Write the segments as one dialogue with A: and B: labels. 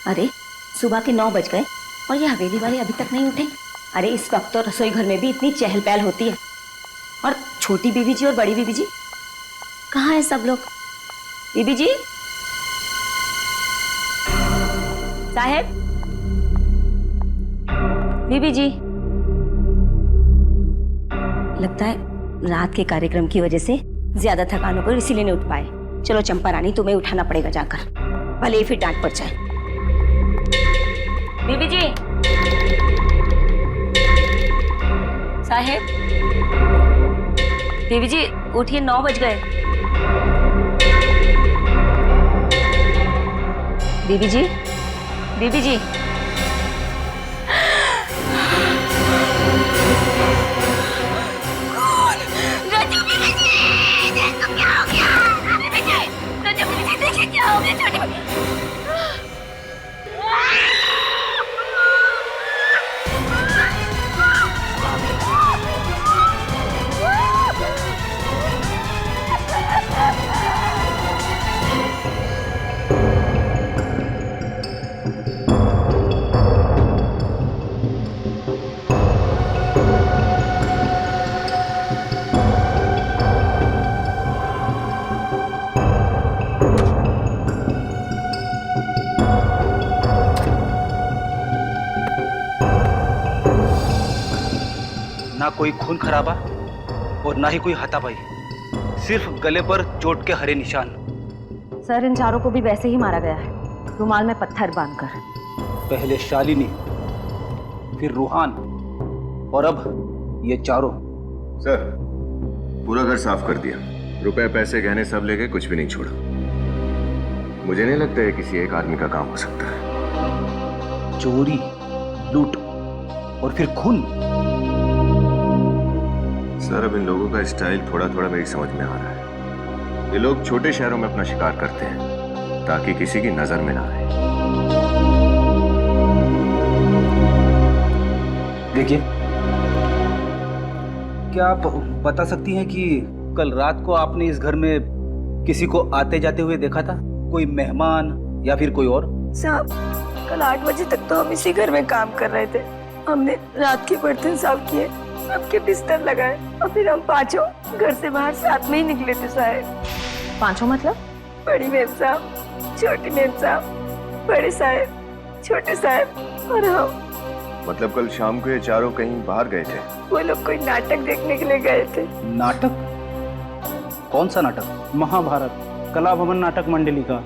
A: अरे सुबह के 9 बज गए और ये हवेली वाले अभी तक नहीं उठे। अरे इस वक्त तो रसोई घर में भी इतनी चहल पहल होती है। और छोटी बीबी जी और बड़ी बीबी जी कहाँ है सब लोग? बीबी जी, साहेब, बीबी जी। लगता है रात के कार्यक्रम की वजह से ज्यादा थकान होकर इसीलिए नहीं उठ पाए। चलो चंपा रानी, तुम्हें उठाना पड़ेगा जाकर, भले ही फिर डांट पड़ जाए। बीबी जी, साहेब, बीबी जी उठिए, 9 बज गए। बीबी जी, बीबी जी।
B: ना कोई खून खराबा और ना ही कोई हाथापाई, सिर्फ गले पर चोट के हरे निशान।
A: सर, इन चारों को भी वैसे ही मारा गया है, रुमाल में पत्थर बांधकर।
B: पहले शालिनी, फिर रूहान और अब ये चारों।
C: सर, पूरा घर साफ कर दिया, रुपए पैसे गहने सब लेके कुछ भी नहीं छोड़ा। मुझे नहीं लगता है किसी एक आदमी का काम हो सकता है।
B: चोरी, लूट और फिर खून।
C: सर, अब इन लोगों का स्टाइल थोड़ा थोड़ा मेरी समझ में आ रहा है। ये लोग छोटे शहरों में अपना शिकार करते हैं ताकि किसी की नजर में ना आए।
B: देखिए, क्या आप बता सकती हैं कि कल रात को आपने इस घर में किसी को आते जाते हुए देखा था? कोई मेहमान या फिर कोई और?
D: साहब, कल 8 बजे तक तो हम इसी घर में काम कर रहे थे। हमने रात के बर्तन साफ किए, सबके बिस्तर लगाए और फिर हम पांचों घर से बाहर साथ में ही निकले थे साहब।
A: पांचों मतलब?
D: बड़ी मेम साहब, छोटी मेम साहब, बड़े साहब, छोटे साहब और हम।
C: मतलब कल शाम को ये चारों कहीं बाहर गए थे?
D: वो लोग कोई नाटक देखने के लिए गए थे।
B: नाटक? कौन सा नाटक?
E: महाभारत कला भवन नाटक मंडली का।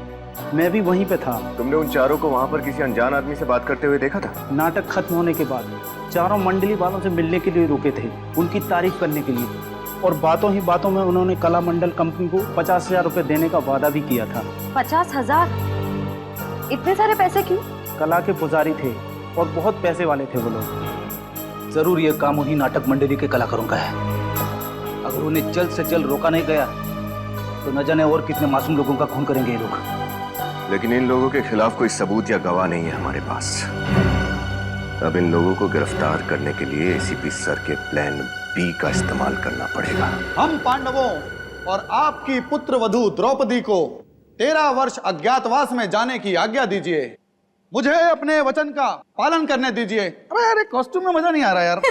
E: मैं भी वहीं पे था।
C: तुमने उन चारों को वहां पर किसी अनजान आदमी से बात करते हुए देखा था?
E: नाटक खत्म होने के बाद चारों मंडली वालों से मिलने के लिए रुके थे, उनकी तारीफ करने के लिए। और बातों ही बातों में उन्होंने कला मंडल कंपनी को 50,000 रुपए देने का वादा भी किया था।
A: 50,000? इतने सारे पैसे क्यों?
E: कला के पुजारी थे और बहुत पैसे वाले थे वो लोग।
B: जरूर ये काम उन्हीं नाटक मंडली के कलाकारों का है। अगर उन्हें जल्द से जल्द रोका नहीं गया तो न जाने और कितने मासूम लोगों का खून करेंगे ये लोग।
C: लेकिन इन लोगों के खिलाफ कोई सबूत या गवाह नहीं है हमारे पास। अब इन लोगों को गिरफ्तार करने के लिए एसीपी सर के प्लान बी का इस्तेमाल करना पड़ेगा।
F: हम पांडवों और आपकी पुत्र वधू द्रौपदी को 13 वर्ष अज्ञातवास में जाने की आज्ञा दीजिए। मुझे अपने वचन का पालन करने दीजिए। अरे यार, कॉस्ट्यूम में मजा नहीं आ रहा यार।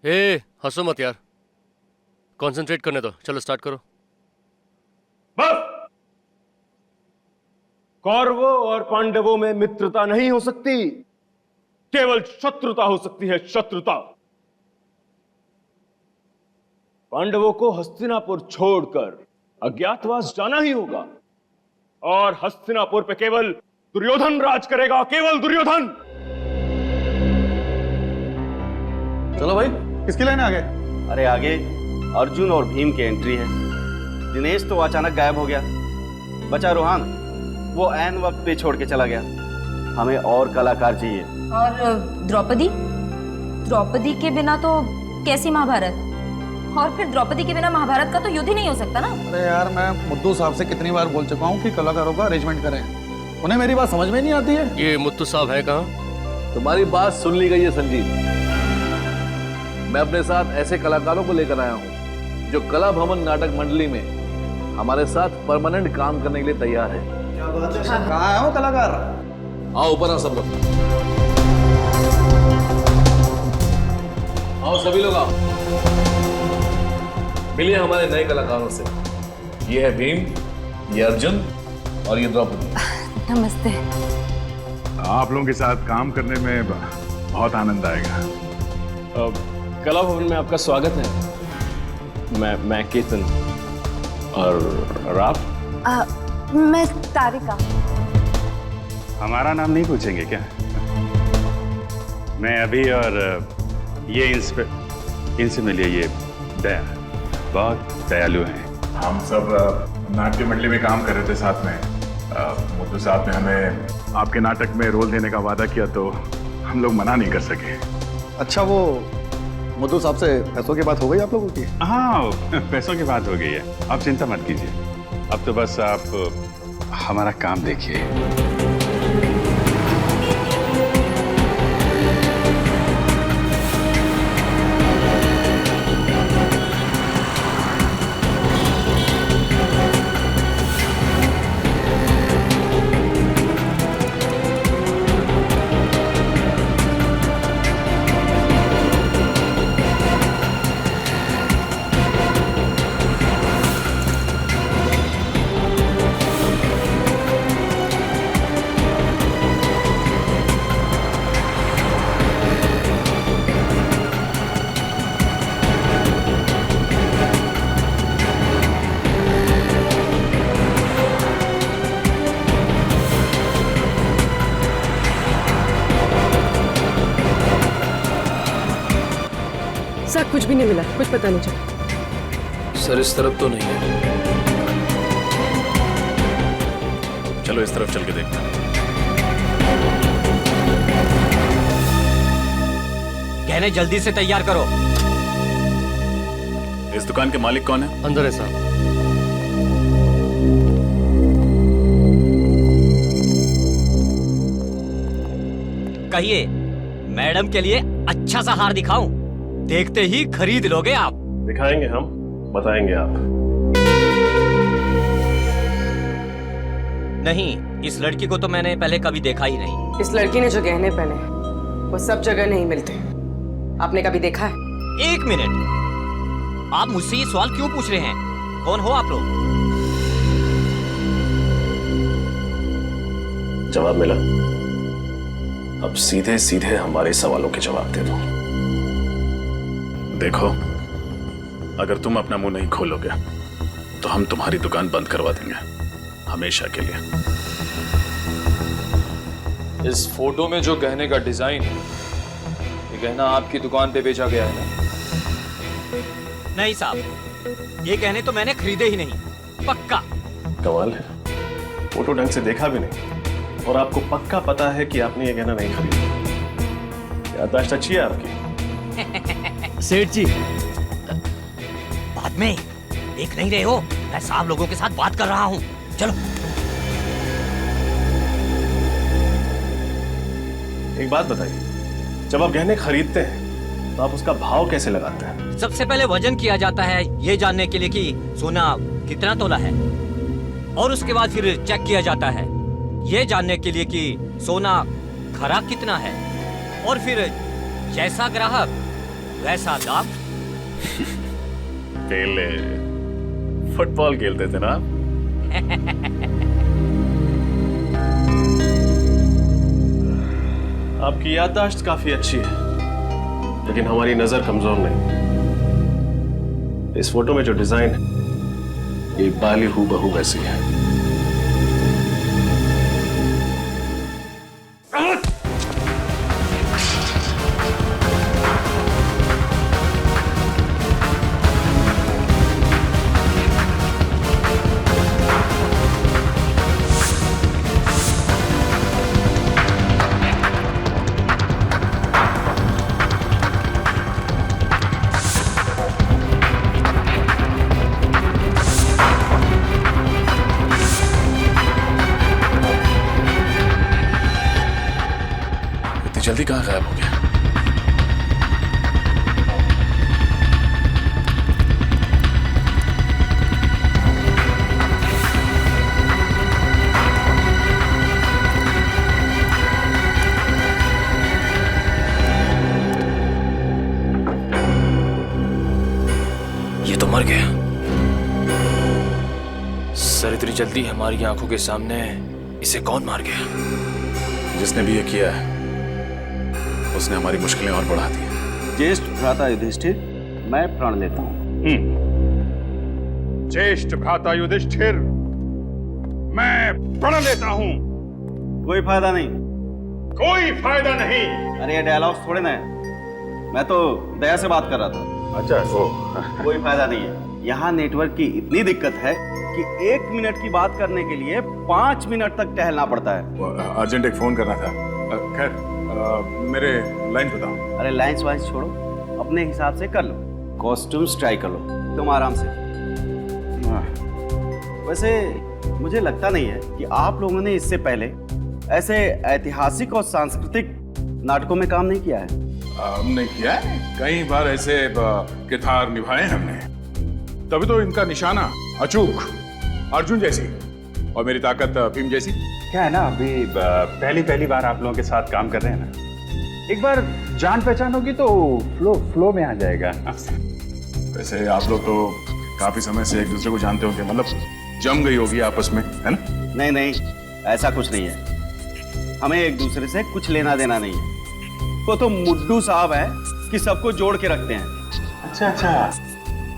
G: ए, हंसो मत यार, कंसंट्रेट करने दो। चलो स्टार्ट करो।
H: बस! कौरवों और पांडवों में मित्रता नहीं हो सकती, केवल शत्रुता हो सकती है, शत्रुता। पांडवों को हस्तिनापुर छोड़कर अज्ञातवास जाना ही होगा और हस्तिनापुर पे केवल दुर्योधन राज करेगा, केवल दुर्योधन।
F: चलो भाई, किसकी लाइन आगे?
I: अरे आगे अर्जुन और भीम की एंट्री है। दिनेश तो अचानक गायब हो गया, बचा रोहान, वो ऐन वक्त पे छोड़ के चला गया। हमें और कलाकार चाहिए।
A: और द्रौपदी? द्रौपदी के बिना तो कैसी महाभारत? और फिर द्रौपदी के बिना महाभारत का तो युद्ध ही नहीं हो सकता ना।
F: अरे यार, मैं मुद्दू साहब से कितनी बार बोल चुका हूँ कि कलाकारों का अरेंजमेंट करें, उन्हें मेरी बात समझ में नहीं आती है।
G: ये मुत्तू साहब है कहाँ?
J: तुम्हारी बात सुन ली गई है संजीव। मैं अपने साथ ऐसे कलाकारों को लेकर आया हूँ जो कला भवन नाटक मंडली में हमारे साथ परमानेंट काम करने के लिए तैयार है।
F: क्या बात है? कहाँ है वो कलाकार?
J: आओ ऊपर आओ सब लोग। आओ सभी लोग आओ। मिलिए हमारे नए कलाकारों से। ये है भीम, ये अर्जुन और ये द्रौपदी।
D: नमस्ते।
K: आप लोगों के साथ काम करने में बहुत आनंद आएगा।
H: कला भवन में आपका स्वागत है। मैं केतन। और आप?
D: मैं तारिका।
K: हमारा नाम नहीं पूछेंगे क्या? मैं अभी और ये इनसे मिलिए, ये दया, बहुत दयालु हैं। हम सब नाट्य मंडली में काम कर रहे थे साथ में। मुद्दू साहब ने हमें आपके नाटक में रोल देने का वादा किया तो हम लोग मना नहीं कर सके।
F: अच्छा, वो मधु साहब से पैसों की बात हो गई आप लोगों की?
K: हाँ, पैसों की बात हो गई है। आप चिंता मत कीजिए। अब तो बस आप हमारा काम देखिए।
D: सर कुछ भी नहीं मिला, कुछ पता नहीं चला।
J: सर इस तरफ तो नहीं है। चलो इस तरफ चल के देखते हैं।
L: गहने जल्दी से तैयार करो।
K: इस दुकान के मालिक कौन है?
G: अंदर है साहब।
L: कहिए, मैडम के लिए अच्छा सा हार दिखाऊं? देखते ही खरीद लोगे आप।
H: दिखाएंगे हम, बताएंगे आप।
L: नहीं, इस लड़की को तो मैंने पहले कभी देखा ही नहीं।
D: इस लड़की ने जो गहने पहने वो सब जगह नहीं मिलते। आपने कभी देखा है?
L: एक मिनट, आप मुझसे ये सवाल क्यों पूछ रहे हैं? कौन हो आप लोग?
C: जवाब मिला। अब सीधे सीधे हमारे सवालों के जवाब दे दो।
K: देखो, अगर तुम अपना मुंह नहीं खोलोगे तो हम तुम्हारी दुकान बंद करवा देंगे, हमेशा के लिए।
M: इस फोटो में जो गहने का डिजाइन है, ये गहना आपकी दुकान पे बेचा गया है ना?
L: नहीं साहब, ये गहने तो मैंने खरीदे ही नहीं, पक्का।
C: कमाल है, फोटो ढंग से देखा भी नहीं और आपको पक्का पता है कि आपने ये गहना नहीं खरीदा। याददाश्त अच्छी है आपकी।
L: सेठ जी, बाद में देख नहीं रहे हो, मैं साहब लोगों के साथ बात कर रहा हूँ। चलो।
C: एक बात बताइए, जब आप गहने खरीदते हैं तो आप उसका भाव कैसे लगाते हैं?
L: सबसे पहले वजन किया जाता है, ये जानने के लिए कि सोना कितना तोला है, और उसके बाद फिर चेक किया जाता है, ये जानने के लिए कि सोना खराब कितना है, और फिर जैसा ग्राहक वैसा दाम।
K: पहले फुटबॉल खेलते थे ना?
C: आपकी याददाश्त काफी अच्छी है, लेकिन हमारी नजर कमजोर नहीं। इस फोटो में जो डिजाइन है, ये बाली हूबहू वैसी है।
K: जल्दी कहाँ गायब हो गया?
M: सर इतनी जल्दी हमारी आंखों के सामने इसे कौन मार गया?
J: जिसने भी ये किया है उसने हमारी मुश्किलें और बढ़ा दी।
I: ज्येष्ठ भ्राता युधिष्ठिर, मैं प्रण लेता हूँ।
K: ज्येष्ठ भ्राता युधिष्ठिर, मैं प्रण लेता हूँ।
I: कोई फायदा नहीं।
K: कोई फायदा नहीं।
I: अरे ये डायलॉग्स थोड़े ना है, मैं तो दया से बात कर रहा था।
K: अच्छा,
I: कोई फायदा नहीं है। यहाँ नेटवर्क की इतनी दिक्कत है कि 1 मिनट की बात करने के लिए 5 मिनट तक टहलना पड़ता है।
K: अर्जेंट एक फोन करना था। खैर, मेरे लाइन्स बताओ।
I: अरे लाइन्स वाइन्स छोड़ो, अपने हिसाब से कर लो। कॉस्ट्यूम्स ट्राई कर लो तुम आराम से। वैसे मुझे लगता नहीं है कि आप लोगों ने इससे पहले ऐसे ऐतिहासिक और सांस्कृतिक नाटकों में काम नहीं किया है।
K: हमने किया है, कई बार ऐसे किरदार निभाए हमने, तभी तो इनका निशाना अचूक अर्जुन जैसी और मेरी ताकत भीम जैसी।
E: क्या है ना, अभी पहली बार आप लोगों के साथ काम कर रहे हैं ना, एक बार जान पहचान होगी तो फ्लो में आ जाएगा।
K: वैसे आप लोग तो काफी समय से एक दूसरे को जानते होंगे, मतलब जम गई होगी आपस में, है ना?
I: नहीं, ऐसा कुछ नहीं है। हमें एक दूसरे से कुछ लेना देना नहीं है। वो तो मुड्डू साहब है कि सबको जोड़ के रखते हैं।
E: अच्छा,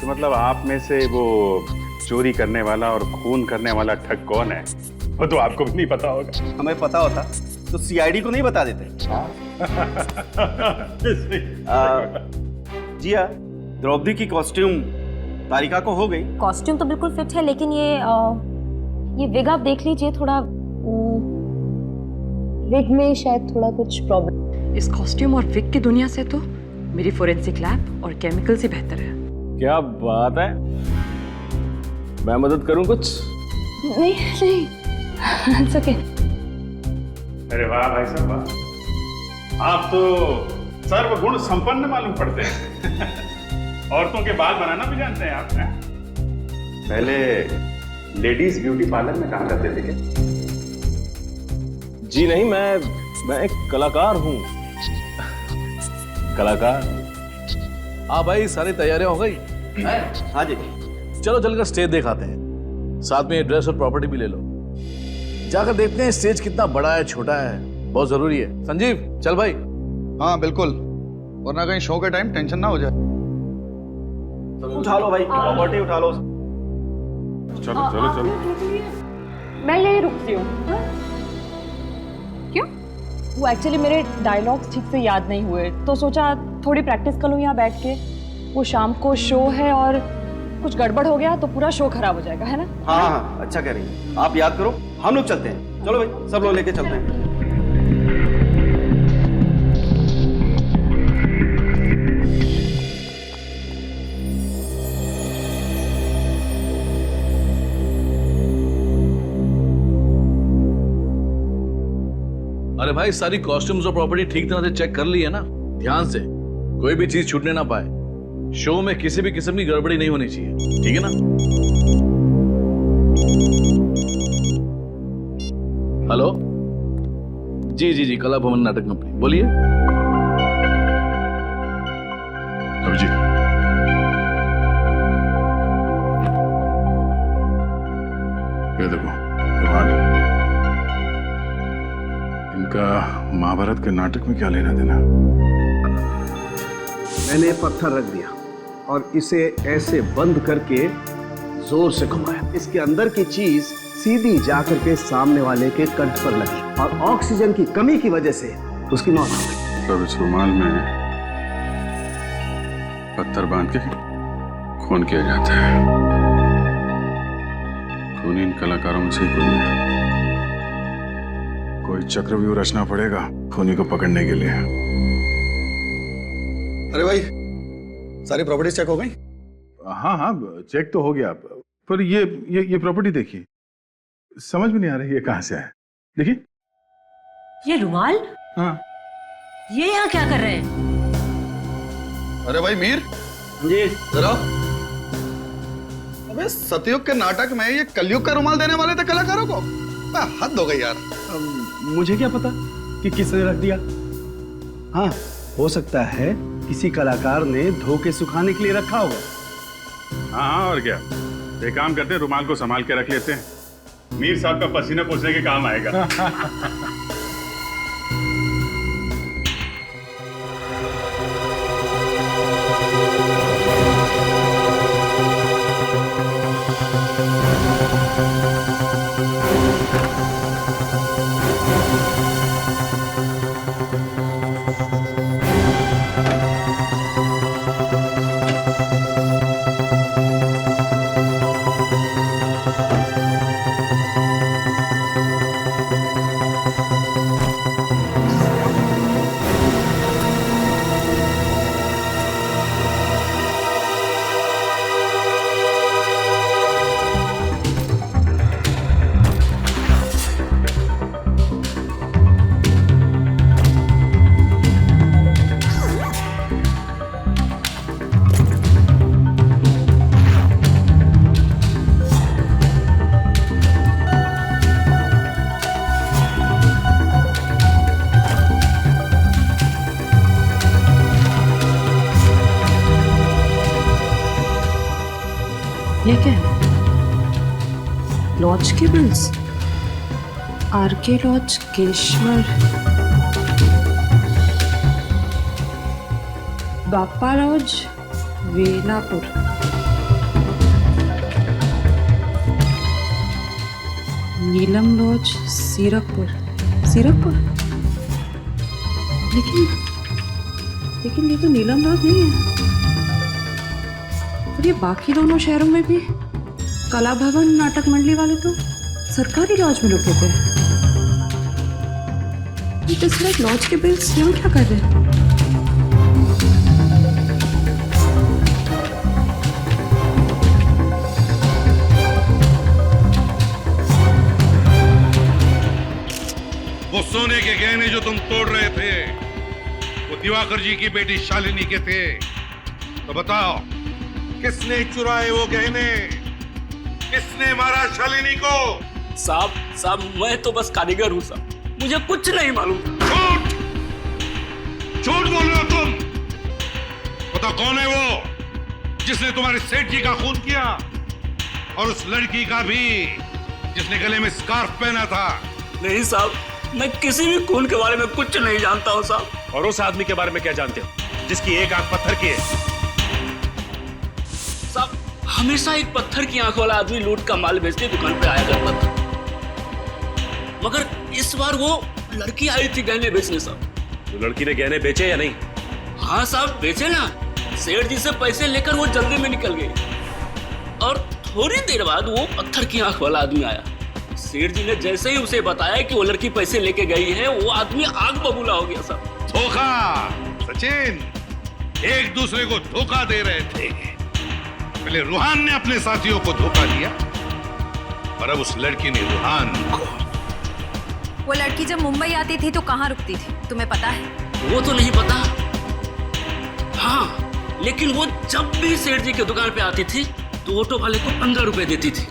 E: तो मतलब आप में से वो चोरी करने वाला और खून करने वाला ठग कौन है, वो तो आपको भी नहीं पता होगा।
I: हमें पता होता तो सीआईडी को नहीं बता देते। जिया, द्रौपदी की कॉस्ट्यूम तारिका को हो गई।
A: कॉस्ट्यूम तो बिल्कुल फिट है, लेकिन ये विग आप देख लीजिए, थोड़ा विग में शायद थोड़ा कुछ प्रॉब्लम।
N: इस कॉस्ट्यूम और विग की दुनिया से तो मेरी फोरेंसिक लैब और केमिकल से बेहतर है।
H: क्या बात है, मैं मदद करूं कुछ?
N: नहीं It's okay.
K: अरे वाह भाई साहब, वाह, आप तो सर्वगुण संपन्न मालूम पड़ते हैं। औरतों के बाल बनाना भी जानते हैं आप?
E: पहले लेडीज ब्यूटी पार्लर में काम करते थे क्या?
H: जी नहीं, मैं एक कलाकार हूँ। कलाकार?
J: हाँ भाई, सारी तैयारियां हो गई?
I: हाँ जी।
J: चलो चलकर स्टेज दिखाते हैं, साथ में ड्रेस और प्रॉपर्टी भी ले लो। जाकर देखते हैं स्टेज कितना बड़ा है छोटा है, बहुत जरूरी है। संजीव चल भाई।
F: हाँ बिल्कुल, वरना कहीं शो के टाइम टेंशन ना हो जाए।
I: उठा लो भाई, प्रॉपर्टी उठा लो।
K: चलो।
N: मैं यही रुकती हूँ। क्यों? वो एक्चुअली मेरे डायलॉग्स ठीक से याद नहीं हुए, तो सोचा थोड़ी प्रैक्टिस कर लूँ यहाँ बैठ के। वो शाम को शो है और कुछ गड़बड़ हो गया तो पूरा शो खराब हो जाएगा, है ना?
I: हाँ, अच्छा कह रही हैं। आप याद करो, हम लोग चलते हैं। चलो भाई, सब लोग लेके चलते हैं।
J: अरे भाई, सारी कॉस्ट्यूम्स और प्रॉपर्टी ठीक तरह से चेक कर ली है ना? ध्यान से, कोई भी चीज छूटने ना पाए। शो में किसी भी किस्म की गड़बड़ी नहीं होनी चाहिए, ठीक है ना? हेलो, जी, कला भवन नाटक कंपनी, बोलिए।
K: अभिजीत, ये देखो रुमाल। इनका महाभारत के नाटक में क्या लेना देना?
B: मैंने पत्थर रख दिया और इसे ऐसे बंद करके जोर से घुमाया। इसके अंदर की चीज सीधी जाकर के सामने वाले के कंठ पर लगी और ऑक्सीजन की कमी की वजह से उसकी मौत हो गई।
K: तब इस रुमाल में पत्थर बांध के खून किया जाता है। खून इन कलाकारों में से कोई है। कोई चक्रव्यूह रचना पड़ेगा खूनी को पकड़ने के लिए।
F: अरे भाई, सारी प्रॉपर्टीज चेक हो गई?
K: हाँ, चेक तो हो गया, पर ये प्रॉपर्टी देखिए, समझ में नहीं आ रही है कहाँ से है। देखिए
N: ये रुमाल?
K: हाँ।
N: ये यहाँ क्या कर रहे हैं?
F: अरे भाई मीर
I: जी,
F: जरा। अबे सतयुग के नाटक में ये कलयुग का रुमाल देने वाले थे कलाकारों को? हद हो गई यार।
E: मुझे क्या पता कि किसने रख दिया। हाँ, हो सकता है किसी कलाकार ने धो के सुखाने के लिए रखा होगा।
K: हाँ, और क्या, एक काम करते हैं, रुमाल को संभाल के रख लेते हैं। मीर साहब का पसीना पोंछने के काम आएगा।
N: ये क्या है? लॉज के बिल्स, आरके लॉज, केशवर, बाप्पा लॉज, वेलापुर। नीलम लॉज, सीरकपुर। सीरकपुर? लेकिन ये तो नीलम लॉज नहीं है। और ये बाकी दोनों शहरों में भी कला भवन, नाटक मंडली वाले तो सरकारी लॉज में रुके थे। ये लॉज के बिल्स यहाँ क्या कर रहे हैं?
O: वो सोने के गहने जो तुम तोड़ रहे थे वो दिवाकर जी की बेटी शालिनी के थे, तो बताओ किसने चुराए वो गहने? किसने मारा शालिनी को?
P: साहब मैं तो बस कारीगर हूँ साहब, मुझे कुछ नहीं मालूम।
O: झूठ बोल रहे हो तुम। पता कौन है वो जिसने तुम्हारे सेठ जी का खून किया, और उस लड़की का भी जिसने गले में स्कार्फ पहना था?
P: नहीं साहब, मैं किसी भी खून के बारे में कुछ नहीं जानता हूँ साहब।
O: और उस आदमी के बारे में क्या जानते हो जिसकी एक आंख पत्थर की है?
P: साहब हमेशा एक पत्थर की आंख वाला आदमी लूट का माल बेचने दुकान पे आया करता था, मगर इस बार वो लड़की आई थी गहने बेचने साहब।
O: तो लड़की ने गहने बेचे या नहीं?
P: हाँ साहब बेचे ना। सेठ जी से पैसे लेकर वो जल्दी में निकल गई, और थोड़ी देर बाद वो पत्थर की आंख वाला आदमी आया। सेठ जी ने जैसे ही उसे बताया कि वो लड़की पैसे लेके गई है, वो आदमी आग बबूला हो गया साहब।
O: धोखा सचिन, एक दूसरे को धोखा दे रहे थे। पहले रूहान ने अपने साथियों को धोखा दिया, और अब उस लड़की ने रूहान को।
Q: वो लड़की जब मुंबई आती थी तो कहाँ रुकती थी, तुम्हें पता है?
P: वो तो नहीं पता, हाँ, लेकिन वो जब भी सेठ जी की दुकान पे आती थी तो ऑटो वाले को 15 रुपए देती थी।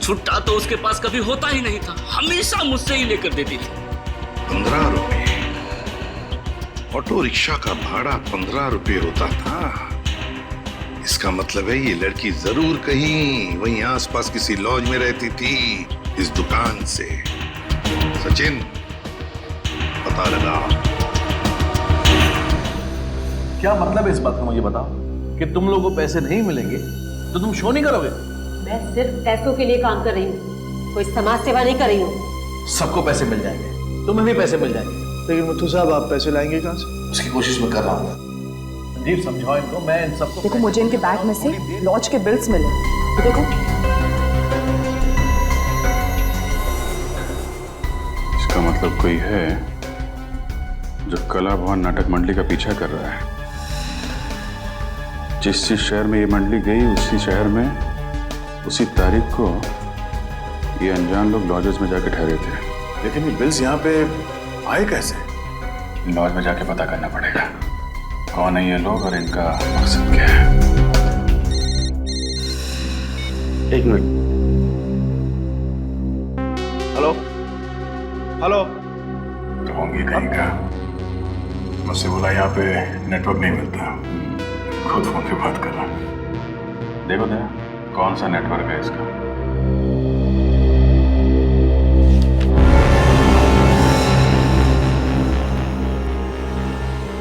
P: छुट्टा तो उसके पास कभी होता ही नहीं था, हमेशा मुझसे ही लेकर देती थी।
O: 15 रुपए? ऑटो रिक्शा का भाड़ा 15 रुपए होता था? इसका मतलब है ये लड़की जरूर कहीं वहीं आसपास किसी लॉज में रहती थी इस दुकान से। सचिन पता लगा।
J: क्या मतलब है इस बात का, मुझे बताओ कि तुम लोगों को पैसे नहीं मिलेंगे तो तुम शो नहीं करोगे?
R: मैं सिर्फ पैसों के लिए काम कर रही हूँ, कोई समाज सेवा नहीं कर रही हूँ।
J: सबको पैसे मिल जाएंगे, तुम्हें भी पैसे मिल जाएंगे।
E: लेकिन मुथु साहब आप पैसे लाएंगे कहाँ से?
J: उसकी कोशिश मैं कर रहा हूँ। संजीव समझाओ इनको, मैं इन सबको।
N: देखो मुझे इनके बैग में से लॉज के बिल्स मिले, देखो।
K: इसका मतलब कोई है जो कला भवन नाटक मंडली का पीछा कर रहा है। जिस शहर में ये मंडली गई उसी शहर में उसी तारीख को ये अनजान लोग लॉजेस में जाके ठहरे थे।
S: लेकिन ये बिल्स यहाँ पे आए कैसे?
K: लॉज में जाके पता करना पड़ेगा कौन है ये लोग और इनका मकसद क्या है।
I: एक मिनट। Hello hello.
K: होंगे कहीं का। मुझसे बोला यहाँ पे नेटवर्क नहीं मिलता, खुद फोन पे बात कर रहा। देखो दया, कौन सा नेटवर्क है इसका?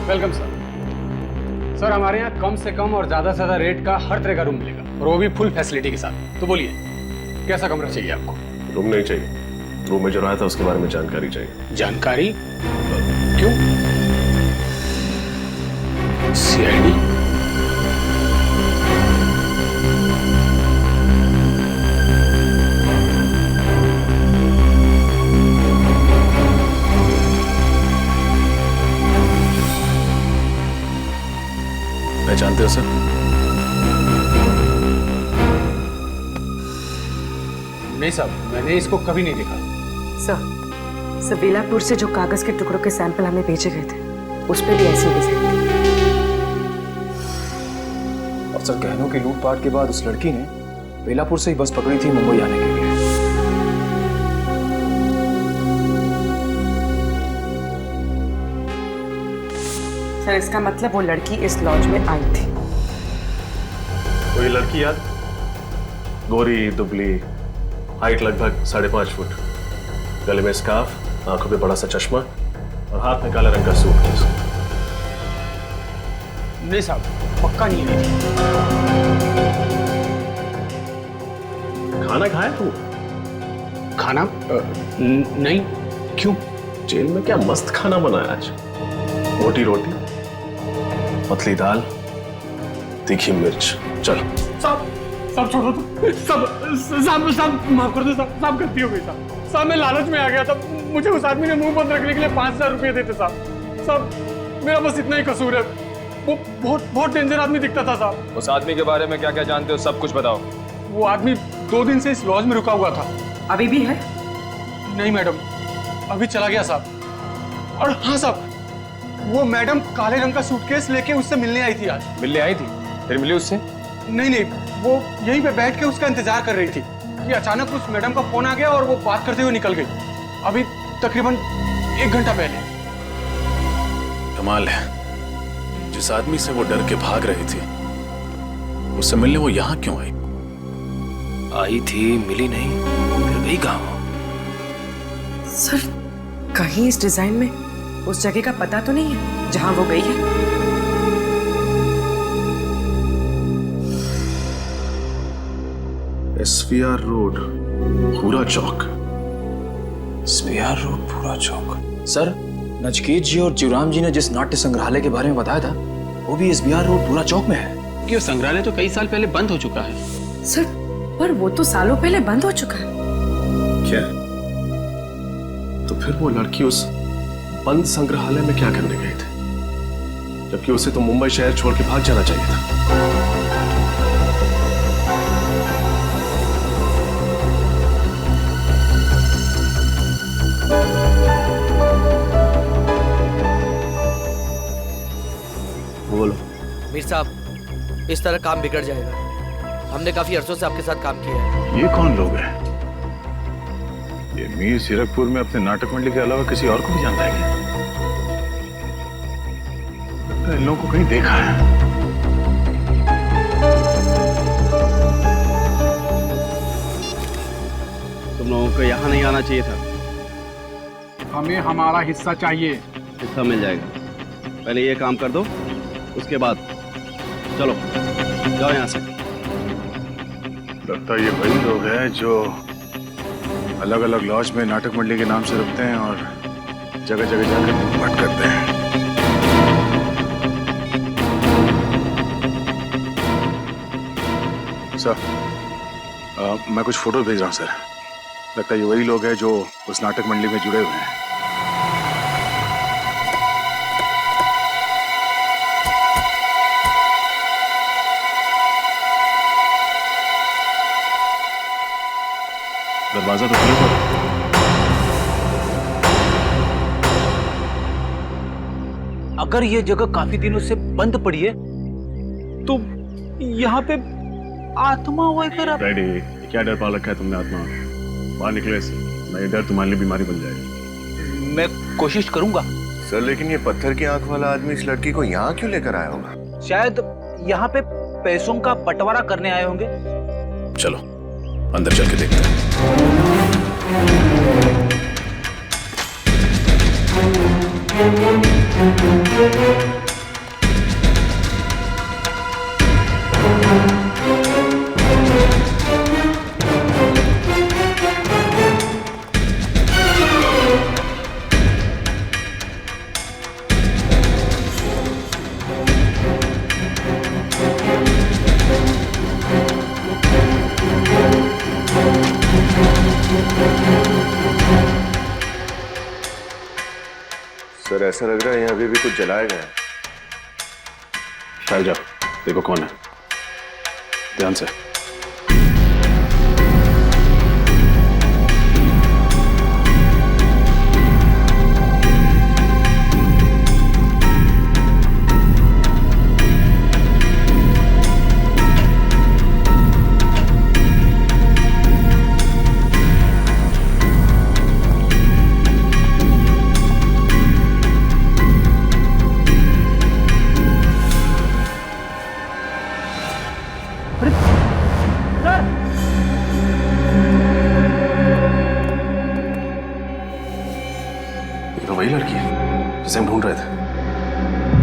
T: Welcome sir. सर हमारे यहाँ कम से कम और ज्यादा से ज्यादा रेट का हर तरह का रूम मिलेगा, और वो भी फुल फैसिलिटी के साथ। तो बोलिए कैसा कमरा चाहिए आपको?
K: रूम नहीं चाहिए, रूम में जो रहा था उसके बारे में जानकारी चाहिए।
T: जानकारी? क्यों? सीआईडी?
K: पहचानते हो सर?
T: नहीं साहब, मैंने इसको कभी नहीं देखा।
U: सर बेलापुर से जो कागज के टुकड़ों के सैंपल हमें भेजे गए थे, उस पर भी ऐसी डिजाइन थी।
M: और सर गहनों की लूटपाट के बाद उस लड़की ने बेलापुर से ही बस पकड़ी थी मुंबई आने के लिए।
U: सर इसका मतलब वो लड़की इस लॉज में आई थी।
K: कोई लड़की याद? गोरी दुबली, हाइट लगभग 5.5 फुट, गले में स्कार्फ, आंखों पे बड़ा सा चश्मा और हाथ में काले रंग का सूटकेस।
T: नहीं साहब, पक्का नहीं है।
K: खाना खाया तू?
T: खाना? नहीं। क्यों?
K: जेल में क्या मस्त खाना बनाया आज। मोटी रोटी, पतली दाल, तीखी मिर्च। चल
T: सब छोड़ो तो। सब माफ कर दो साहब, गलती हो गई साहब। मैं लालच में आ गया था। मुझे उस आदमी ने मुंह बंद रखने के लिए 5,000 रुपये देते साहब। मेरा बस इतना ही कसूर है। वो बहुत डेंजर आदमी दिखता था साहब।
M: उस आदमी के बारे में क्या क्या जानते हो, सब कुछ बताओ।
T: वो आदमी 2 दिन से इस लॉज में रुका हुआ था।
U: अभी भी है?
T: नहीं मैडम, अभी चला गया साहब। और हाँ साहब, वो मैडम काले रंग का सूटकेस लेके उससे मिलने आई थी आज।
M: मिलने आई थी? फिर मिली उससे?
T: नहीं, वो यहीं पे बैठ के उसका इंतजार कर रही थी कि अचानक उस मैडम का फोन आ गया और वो बात करते हुए निकल गई। अभी तकरीबन 1 घंटा पहले।
J: कमाल है, जिस आदमी से वो डर के भाग रही थी उससे मिलने वो यहाँ क्यों आई?
M: आई थी, मिली नहीं, फिर गई कहाँ?
U: सर कहीं इस डिजाइन में उस जगह का पता तो नहीं है जहां वो गई है?
K: SVR रोड, पूरा चौक।
M: SVR रोड, पूरा चौक। सर नचकेत जी और जीवराम जी ने जिस नाट्य संग्रहालय के बारे में बताया था, वो भी SVR रोड, पूरा चौक में है।
T: क्योंकि वो संग्रहालय तो कई साल पहले बंद हो चुका है।
U: सर पर वो तो सालों पहले बंद हो चुका है।
K: क्या? तो फिर वो लड़की उस बंद संग्रहालय में क्या करने गई थी, जबकि उसे तो मुंबई शहर छोड़ के भाग जाना चाहिए था।
V: बोलो। मीर साहब, इस तरह काम बिगड़ जाएगा। हमने काफी अरसों से आपके साथ काम किया है।
S: ये कौन लोग हैं? ये मीर सीरकपुर में अपने नाटक मंडली के अलावा किसी और को भी जानता है क्या? इन लोगों को कहीं देखा है।
I: तुम लोगों को यहाँ नहीं आना चाहिए था।
T: हमें हमारा हिस्सा चाहिए।
I: हिस्सा मिल जाएगा, पहले ये काम कर दो, उसके बाद चलो जाओ यहाँ से।
S: लगता है ये वही लोग हैं जो अलग अलग लॉज में नाटक मंडली के नाम से रुकते हैं और जगह जगह जाकर लूटपाट करते हैं। सर मैं कुछ फोटो भेज रहा हूँ सर। लगता है ये वही लोग हैं जो उस नाटक मंडली में जुड़े हुए हैं।
K: दरवाजा तो खुला था।
E: अगर ये जगह काफी दिनों से बंद पड़ी है तो यहाँ पे आत्मा वगैरह।
K: डैडी, क्या डर पा रखा है तुमने आत्मा? बाहर निकले से, नहीं डर तुम्हारे लिए बीमारी बन जाएगी।
E: मैं कोशिश करूंगा
C: सर, लेकिन ये पत्थर की आंख वाला आदमी इस लड़की को यहाँ क्यों लेकर आया होगा?
E: शायद यहाँ पे पैसों का बंटवारा करने आए होंगे।
J: चलो अंदर चल के देखते हैं।
C: सर ऐसा लग रहा है यहाँ अभी भी कुछ जलाया गया है।
S: फैल जाओ, देखो कौन है, ध्यान से। ये तो वही लड़की है जिसे हम ढूंढ रहे थे।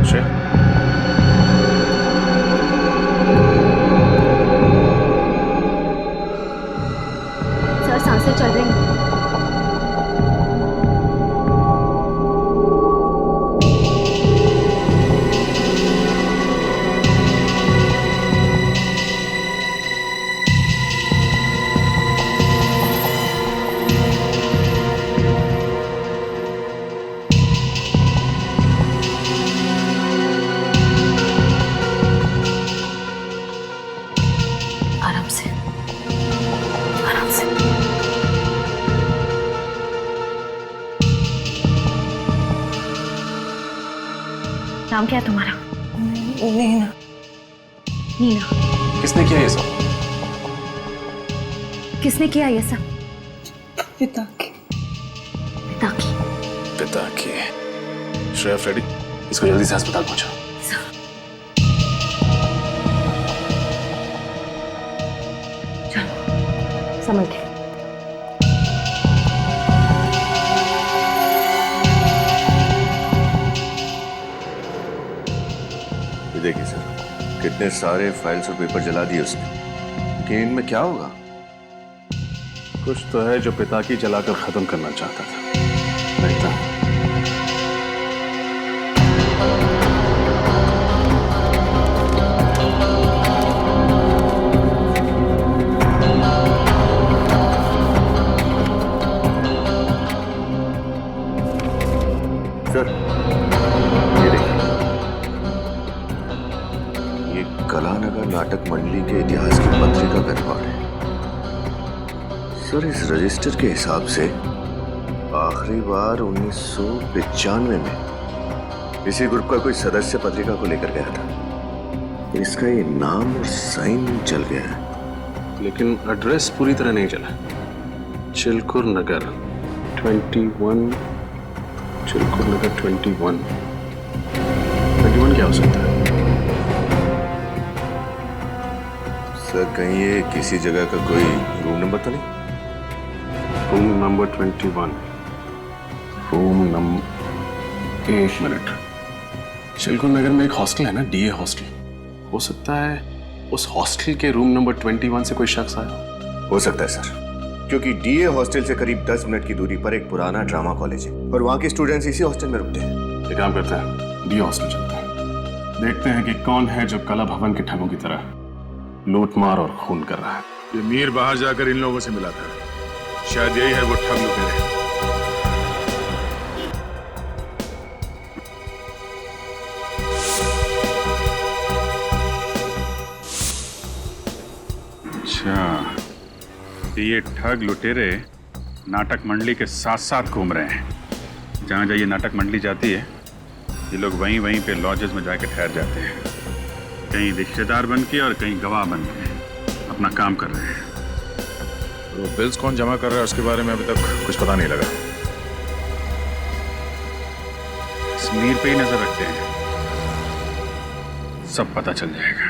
S: श्रेया,
A: सर सांसें चल रही हैं। आराम से, आराम से। नाम क्या है तुम्हारा? नीना। नीना।
M: किसने किया ये सब?
A: किसने किया ये सब?
U: पिता की।
A: पिता की।
S: पिता की। श्रेया, फ्रेडी, इसको जल्दी से अस्पताल पहुंचाओ।
A: समझ गए।
C: ये देखिए सर, कितने सारे फाइल्स और पेपर जला दिए उसने, लेकिन इनमें क्या होगा?
S: कुछ तो है जो पिता की जलाकर खत्म करना चाहता था। देखता हूं।
C: सर ये देखिए, ये कलानगर नाटक मंडली के इतिहास की पत्रिका का रिकॉर्ड है। सर इस रजिस्टर के हिसाब से आखिरी बार 1995 में इसी ग्रुप का कोई सदस्य पत्रिका को लेकर गया था। इसका ये नाम और साइन चल गया है,
S: लेकिन एड्रेस पूरी तरह नहीं चला। चिलकुर नगर 21, चिलकुर नगर 21 क्या हो सकता है?
C: सर कहीं ये किसी जगह का कोई रूम नंबर तो नहीं?
S: रूम नंबर 21, रूम नंबर, एक मिनट। चिलकुर नगर में एक हॉस्टल है ना, डीए हॉस्टल। हो सकता है उस हॉस्टल के रूम नंबर 21 से कोई शख्स आया।
C: हो सकता है सर, क्योंकि डीए हॉस्टल से करीब 10 मिनट की दूरी पर एक पुराना ड्रामा कॉलेज है और वहाँ के स्टूडेंट्स इसी हॉस्टल में रुकते हैं।
S: एक काम करते हैं, डीए हॉस्टल चलते हैं, देखते हैं कि कौन है जो कला भवन के ठगों की तरह लूटमार और खून कर रहा है।
K: ये मीर बाहर जाकर इन लोगों से मिला था, शायद यही है वो ठग लुटेरे। अच्छा, तो ये ठग लुटेरे नाटक मंडली के साथ साथ घूम रहे हैं। जहाँ जहाँ ये नाटक मंडली जाती है, ये लोग वहीं पे लॉजेस में जाकर ठहर जाते हैं, कहीं रिश्तेदार बन के और कहीं गवाह बन के अपना काम कर रहे हैं।
S: तो बिल्स कौन जमा कर रहा है उसके बारे में अभी तक कुछ पता नहीं लगा।
K: इस मीर पे ही नजर रखते हैं, सब पता चल जाएगा।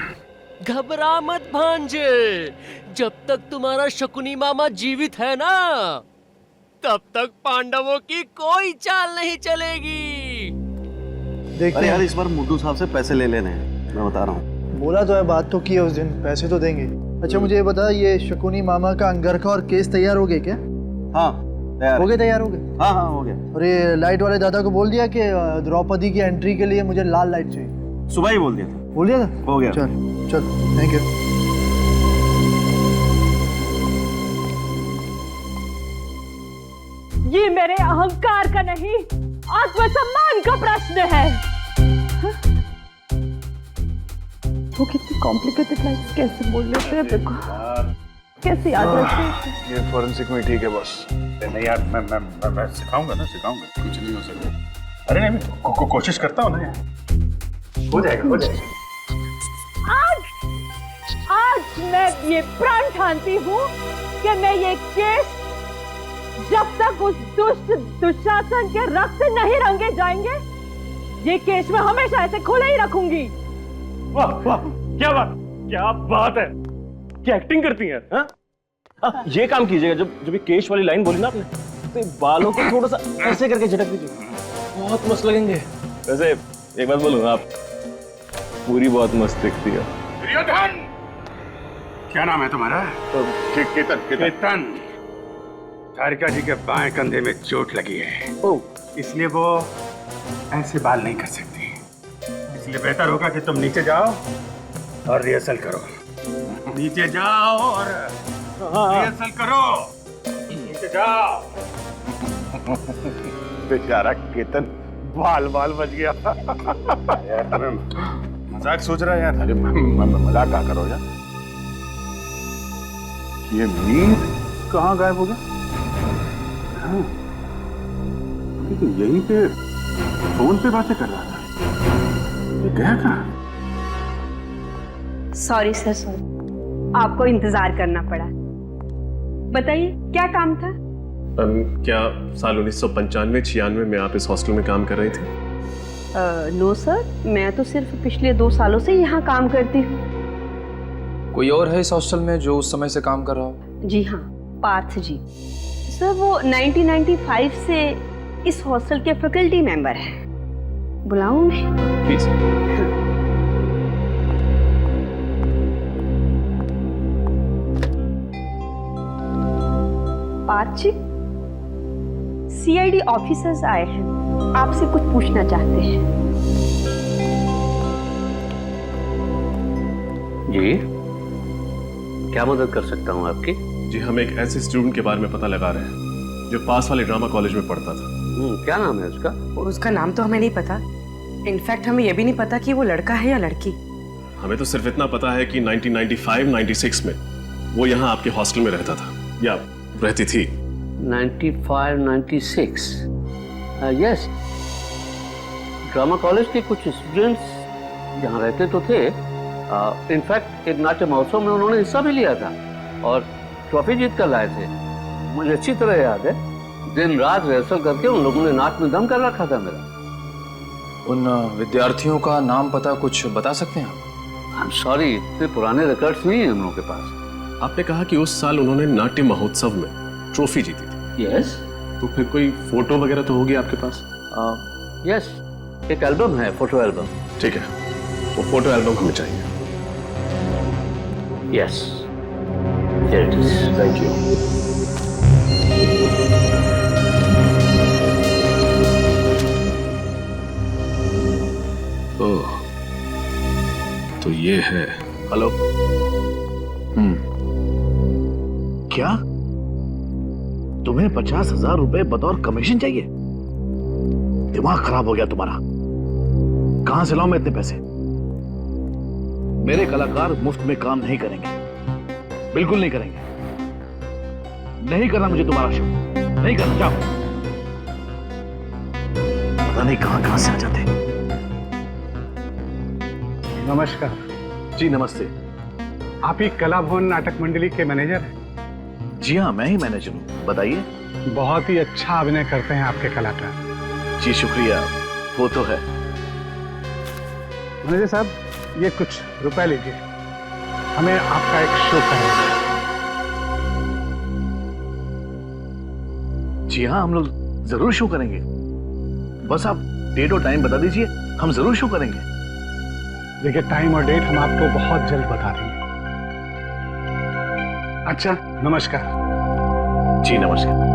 D: घबरा मत भांजे, जब तक तुम्हारा शकुनी मामा जीवित है ना, तब तक पांडवों की कोई चाल नहीं चलेगी।
I: देखते यार, इस बार मुड्डू साहब से पैसे ले लेने हैं, मैं बता रहा हूँ।
G: बोला तो है, बात तो की है उस दिन, पैसे तो देंगे। अच्छा मुझे ये बता, ये शकुनी मामा का अंगरखा और केस तैयार हो गए क्या?
I: हाँ तैयार
G: हो गए। तैयार हो गए?
I: हाँ हाँ हो गया।
G: और ये लाइट वाले दादा को बोल दिया कि द्रौपदी की एंट्री के लिए मुझे लाल लाइट चाहिए?
I: सुबह ही बोल दिया था।
G: बोल दिया था?
I: हो गया।
G: चल चल, थैंक यू।
N: ये मेरे अहंकार का नहीं, आत्मसम्मान का प्रश्न है। वो कितनी कॉम्प्लिकेटेड लाइफ कैसे बोल लेते हैं देखो, कैसे याद रखते हैं।
S: ये फॉरेंसिक में ठीक है बॉस।
K: नहीं यार, मैं सिखाऊंगा ना, सिखाऊंगा, कुछ नहीं हो सकता। अरे नहीं, कोशिश करता हूँ ना यार, हो जाएगा, हो जाएगा।
N: आज मैं ये प्रण ठानती हूँ कि मैं ये केस जब तक उस दुष्ट दुशासन के रक्त से नहीं रंगे जाएंगे, ये केस मैं हमेशा ऐसे खुले ही रखूंगी।
T: वाह वाह, क्या बात है, क्या एक्टिंग करती हैं। हाँ? ये काम कीजिएगा, जब ये केश वाली लाइन बोली ना आपने, तो ये बालों को थोड़ा सा ऐसे करके झटक दीजिए, बहुत मस्त लगेंगे। वैसे एक बात बोलूं, आप पूरी बहुत मस्त दिखती है।
K: दुर्योधन, क्या नाम है तुम्हारा? केतन। तारिका जी के बाएं कंधे में चोट लगी है, इसलिए वो ऐसे बाल नहीं कर सकती। इसलिए बेहतर होगा कि तुम नीचे जाओ और रिहर्सल करो। नीचे जाओ और रिहर्सल करो। नीचे जाओ।
O: बेचारा केतन बाल बच गया।
K: यार तुम्हें मजाक सोच रहा है यार? अरे मजाक क्या करो यार।
O: ये मीर कहाँ गायब हो गया?
K: तो यहीं पे फोन पे बातें कर रहा था, ये गया कहाँ?
H: सॉरी सर, सॉरी, आपको इंतजार करना पड़ा। बताइए क्या काम था?
S: क्या साल 1995-96 में आप इस हॉस्टल में काम कर रही थी?
H: नो सर, मैं तो सिर्फ पिछले 2 सालों से यहाँ काम करती हूँ।
M: कोई और है इस हॉस्टल में जो उस समय से काम कर रहा हो?
H: जी हाँ, पार्थ जी। सर वो 1995 से इस हॉस्टल के फैकल्टी मेंबर हैं। बुलाऊं मैं?
S: Please.
H: Parth ji, CID officers आए हैं, आपसे कुछ पूछना चाहते हैं।
P: जी, क्या मदद कर सकता हूँ आपकी?
S: जी, हम एक ऐसे स्टूडेंट के बारे में पता लगा रहे हैं जो पास वाले ड्रामा कॉलेज में पढ़ता था।
P: क्या नाम है उसका?
U: उसका नाम तो हमें नहीं पता। इनफैक्ट हमें यह भी नहीं पता कि वो लड़का है या लड़की।
S: हमें तो सिर्फ इतना पता है कि 1995-96 में वो यहाँ आपके हॉस्टल में रहता था या रहती थी।
P: 95-96, यस, ड्रामा कॉलेज के कुछ स्टूडेंट्स यहाँ रहते तो थे। इनफैक्ट एक नाट्य महोत्सव में उन्होंने हिस्सा भी लिया था और ट्रॉफी जीत कर लाए थे। मुझे अच्छी तरह याद है, दिन रात रिहर्सल करके उन लोगों ने नाक में दम कर रखा था मेरा।
M: उन विद्यार्थियों का नाम पता कुछ बता सकते हैं आप?
P: आई एम सॉरी, इतने पुराने रिकॉर्ड्स नहीं है हम लोगों के पास।
S: आपने कहा कि उस साल उन्होंने नाट्य महोत्सव में ट्रॉफी जीती थी।
P: यस।
S: तो फिर कोई फोटो वगैरह तो होगी आपके पास?
P: यस, एक एल्बम है, फोटो एल्बम।
S: ठीक है, वो फोटो एल्बम हमें चाहिए।
P: Yes, here it is.
S: Thank you. ओह, तो ये है।
B: हेलो। क्या तुम्हें 50,000 रुपए बतौर कमीशन चाहिए? दिमाग खराब हो गया तुम्हारा। कहां से लाऊं मैं इतने पैसे? मेरे कलाकार मुफ्त में काम नहीं करेंगे, बिल्कुल नहीं करेंगे। नहीं करना मुझे तुम्हारा शो, नहीं करना। जाओ। पता नहीं कहां से आ जाते।
K: नमस्कार
B: जी। नमस्ते।
K: आप ही कला भवन नाटक मंडली के मैनेजर हैं?
B: जी हाँ, मैं ही मैनेजर हूँ। बताइए।
K: बहुत ही अच्छा अभिनय करते हैं आपके कलाकार।
B: जी शुक्रिया, वो तो है।
K: मैनेजर साहब, ये कुछ रुपए लीजिए, हमें आपका एक शो करना है।
B: जी हाँ, हम लोग जरूर शो करेंगे। बस आप डेट और टाइम बता दीजिए, हम जरूर शो करेंगे।
K: देखिए, टाइम और डेट हम आपको बहुत जल्द बता देंगे। अच्छा, नमस्कार।
B: जी नमस्कार।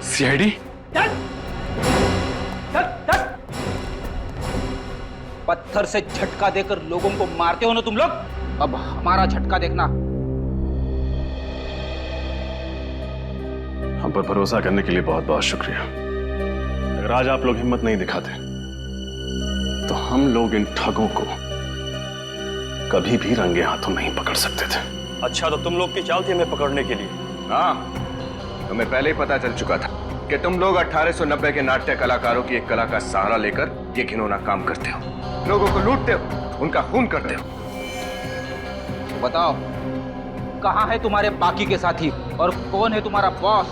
S: सीआईडी
F: पत्थर से झटका देकर लोगों को मारते हो ना तुम लोग, अब हमारा झटका देखना।
S: हम पर भरोसा करने के लिए बहुत बहुत शुक्रिया। अगर आज आप लोग हिम्मत नहीं दिखाते तो हम लोग इन ठगों को कभी भी रंगे हाथों नहीं पकड़ सकते थे।
I: अच्छा, तो तुम लोग की चाल थी हमें पकड़ने के लिए?
C: हाँ, हमें पहले ही पता चल चुका था कि तुम लोग 1890 के नाट्य कलाकारों की एक कला का सहारा लेकर ये घिनौना काम करते हो, लोगों को लूटते हो, उनका खून करते हो।
F: तो बताओ, कहाँ है तुम्हारे बाकी के साथी और कौन है तुम्हारा बॉस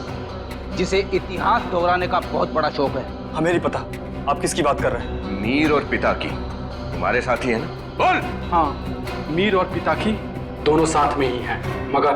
F: जिसे इतिहास दोहराने का बहुत बड़ा शौक है?
I: हमें नहीं पता आप किसकी बात कर रहे हैं।
C: मीर और पिता की तुम्हारे साथी है ना? बोल।
S: हाँ, मीर और पिता की दोनों साथ में ही हैं, मगर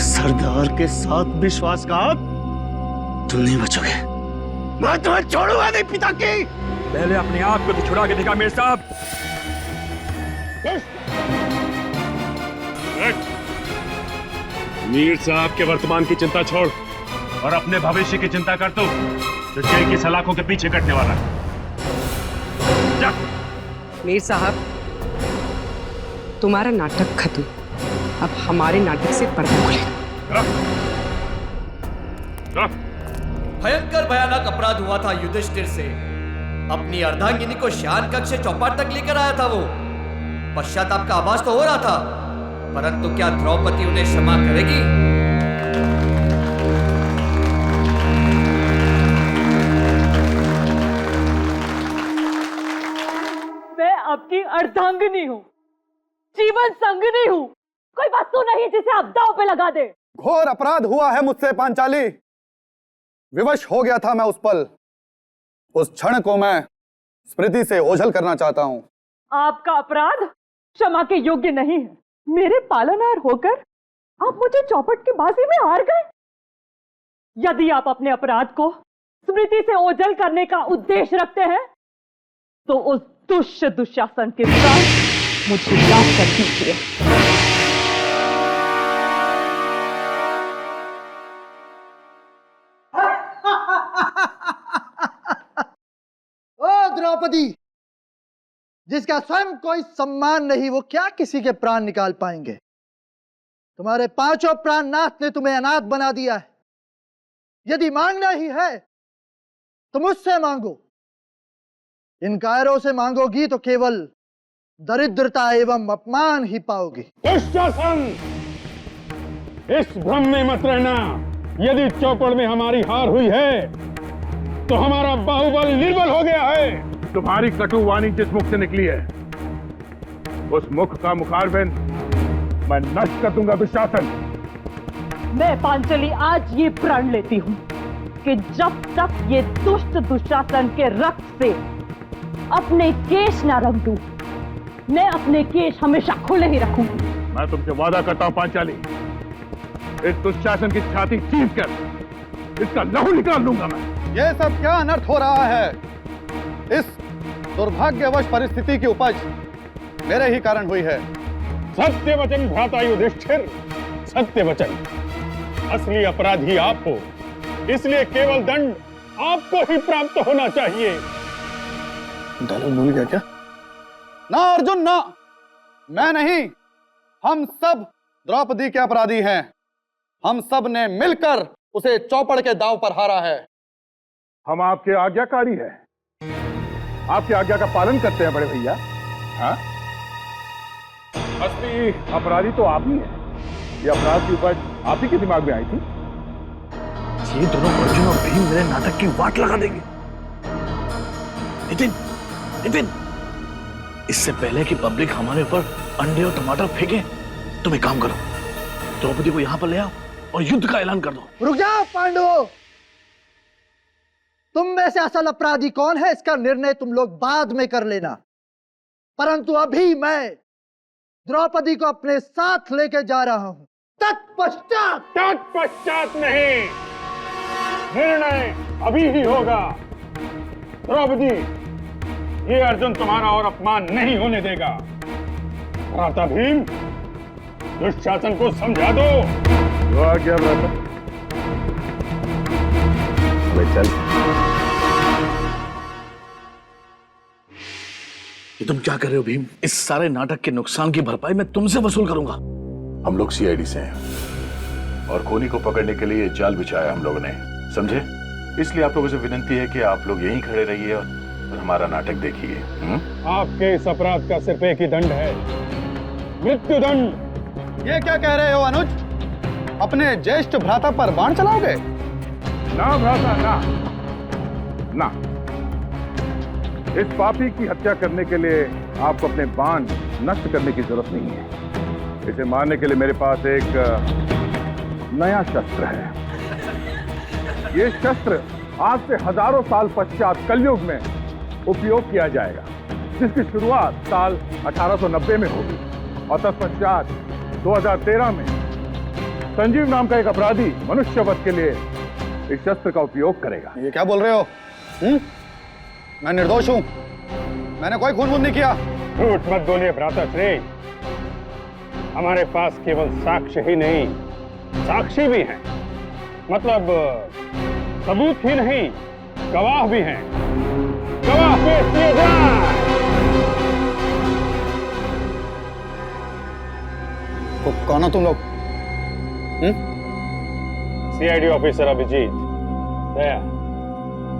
B: सरदार के साथ विश्वासघात, तुम नहीं बचोगे। मैं तुम्हें छोड़ूंगा नहीं पिता की।
I: पहले अपने आप को तो छुड़ा के दिखा मीर साहब।
K: मीर साहब के वर्तमान की चिंता छोड़ और अपने भविष्य की चिंता कर तू, तो जेल की सलाखों के पीछे कटने वाला है। जा।
U: मीर साहब, तुम्हारा नाटक खत्म, अब हमारे नाटक से पर्दा खुलेगा।
V: भयंकर भयानक अपराध हुआ था युधिष्ठिर से। अपनी अर्धांगिनी को शयन कक्ष से चौपाट तक लेकर आया था वो। पश्चाताप का आभास तो हो रहा था, परंतु क्या द्रौपदी उन्हें क्षमा करेगी?
N: मैं आपकी अर्धांगिनी हूँ, जीवन संगिनी हूँ। कोई वस्तु नहीं जिसे आप दांव पे लगा दे।
L: घोर अपराध हुआ है मुझसे पांचाली। विवश हो गया था मैं उस पल। उस क्षण को मैं स्मृति से ओझल करना चाहता हूं।
N: आपका अपराध क्षमा के योग्य नहीं है। मेरे पालनहार होकर आप मुझे चौपट की बाजी में हार गए। यदि आप अपने अपराध को स्मृति से ओझल करने का उद्देश्य रखते हैं तो उस दुष्ट दुशासन के साथ मुझे याद कर दीजिए।
G: ओ द्रौपदी, जिसका स्वयं कोई सम्मान नहीं, वो क्या किसी के प्राण निकाल पाएंगे? तुम्हारे पांचों प्राणनाथ ने तुम्हें अनाथ बना दिया है। यदि मांगना ही है तो मुझसे मांगो। इन कायरों से मांगोगी तो केवल दरिद्रता एवं अपमान ही पाओगी।
T: दुशासन, इस भ्रम में मत रहना। यदि चौपड़ में हमारी हार हुई है तो हमारा बाहुबल निर्बल हो गया है।
K: तुम्हारी कटु वाणी जिस मुख से निकली है, उस मुख का मुखारबिंद मैं नष्ट कर दूंगा दुशासन।
N: मैं पांचली आज ये प्रण लेती हूँ कि जब तक ये दुष्ट दुशासन के रक्त से अपने केश ना रंग दूं, मैं अपने केश हमेशा खुले ही रखूंगी।
K: मैं तुमसे वादा करता हूं पांचाली, इस दुशासन की छाती चीर कर इसका लहू निकाल लूंगा मैं।
L: यह सब क्या अनर्थ हो रहा है? इस दुर्भाग्यवश परिस्थिति की उपज मेरे ही कारण हुई है।
T: सत्य वचन भ्राता युधिष्ठिर, सत्य वचन। असली अपराधी आप हो, इसलिए केवल दंड आपको ही प्राप्त होना चाहिए।
L: डायलॉग भूल गया क्या? ना अर्जुन ना, मैं नहीं, हम सब द्रौपदी के अपराधी हैं। हम सब ने मिलकर उसे चौपड़ के दांव पर हारा है।
K: हम आपके आज्ञाकारी हैं, आपकी आज्ञा का पालन करते हैं बड़े भैया। हाँ, असली अपराधी तो आप ही हैं। ये अपराध की उपज आप ही के दिमाग में आई थी?
J: ये दोनों अर्जुन और भीम मेरे नाटक की वाट लगा देंगे। नितिन, नितिन, इससे पहले कि पब्लिक हमारे ऊपर अंडे और टमाटर फेंके, तुम एक काम करो, द्रौपदी को यहां पर ले आओ और युद्ध का ऐलान कर दो।
G: रुक जाओ पांडवों, तुम में से असल अपराधी कौन है इसका निर्णय तुम लोग बाद में कर लेना, परंतु अभी मैं द्रौपदी को अपने साथ लेके जा रहा हूं।
K: तत्पश्चात नहीं, निर्णय अभी ही होगा। द्रौपदी, ये अर्जुन तुम्हारा और अपमान नहीं होने देगा। भ्राता भीम, दुशासन को समझा दो। वो आ गया भ्राता।
J: चल। ये तुम क्या कर रहे हो भीम? इस सारे नाटक के नुकसान की भरपाई मैं तुमसे वसूल करूंगा।
K: हम लोग सीआईडी से हैं और खूनी को पकड़ने के लिए जाल बिछाया हम लोगों ने, समझे? इसलिए आप लोगों से विनती है कि आप लोग यहीं खड़े रहिए और हमारा नाटक देखिए। आपके इस अपराध का सिर्फ एक ही दंड है, मृत्युदंड।
L: ये क्या कह रहे हो अनुज? अपने ज्येष्ठ भ्राता पर बाण चलाओगे?
K: ना भ्राता, ना। इस पापी की हत्या करने के लिए आपको अपने बाण नष्ट करने की जरूरत नहीं है। इसे मारने के लिए मेरे पास एक नया शस्त्र है। ये शस्त्र आज से हजारों साल पश्चात कलयुग में उपयोग किया जाएगा, जिसकी शुरुआत साल 1890 में होगी और तत्पश्चात 2013 में संजीव नाम का एक अपराधी मनुष्य वध के लिए इस शस्त्र का उपयोग करेगा।
L: ये क्या बोल रहे हो? मैं निर्दोष हूं, मैंने कोई खून नहीं किया।
K: झूठ मत बोलिए भ्राता श्री, हमारे पास केवल साक्ष्य ही नहीं, साक्षी भी हैं। मतलब सबूत ही नहीं, गवाह भी हैं। गवाह पेश किए जाएं।
L: कौन हो तुम लोग?
K: सीआईडी ऑफिसर अभिजीत, दया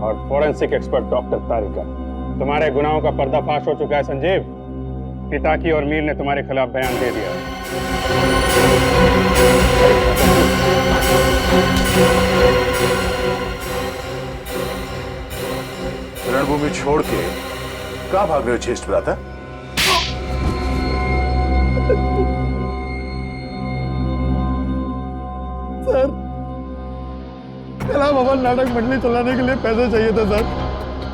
K: और फॉरेंसिक एक्सपर्ट डॉक्टर तारिका। तुम्हारे गुनाहों का पर्दाफाश हो चुका है संजीव। पिताकी और मीर ने तुम्हारे खिलाफ बयान दे दिया।
O: रणभूमि छोड़ के कहां भाग रहे हो ज्येष्ठ भ्राता?
L: सर, कला भवन नाटक मंडली चलाने के लिए पैसे चाहिए थे सर।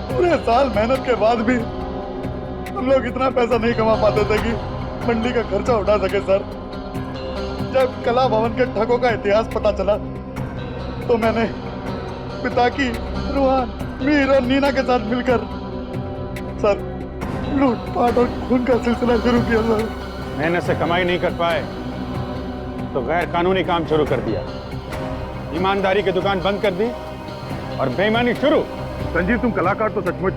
L: पूरे साल मेहनत के बाद भी हम लोग इतना पैसा नहीं कमा पाते थे कि मंडली का खर्चा उठा सके सर। जब कला भवन के ठगों का इतिहास पता चला तो मैंने पिताकी, रोहन, मीर और नीना के साथ मिलकर सर लूटपाट और खून का सिलसिला शुरू किया सर।
K: मेहनत से कमाई नहीं कर पाए तो गैर कानूनी काम शुरू कर दिया, ईमानदारी की दुकान बंद कर दी और बेईमानी शुरू। संजीव, तुम कलाकार तो सचमुच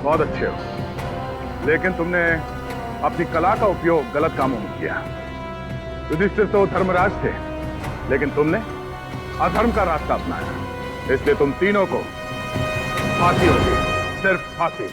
K: बहुत अच्छे हो, लेकिन तुमने अपनी कला का उपयोग गलत कामों में किया। युधिष्ठिर तो धर्मराज थे, लेकिन तुमने अधर्म का रास्ता अपनाया, इसलिए तुम तीनों को फांसी होगी, सिर्फ फांसी।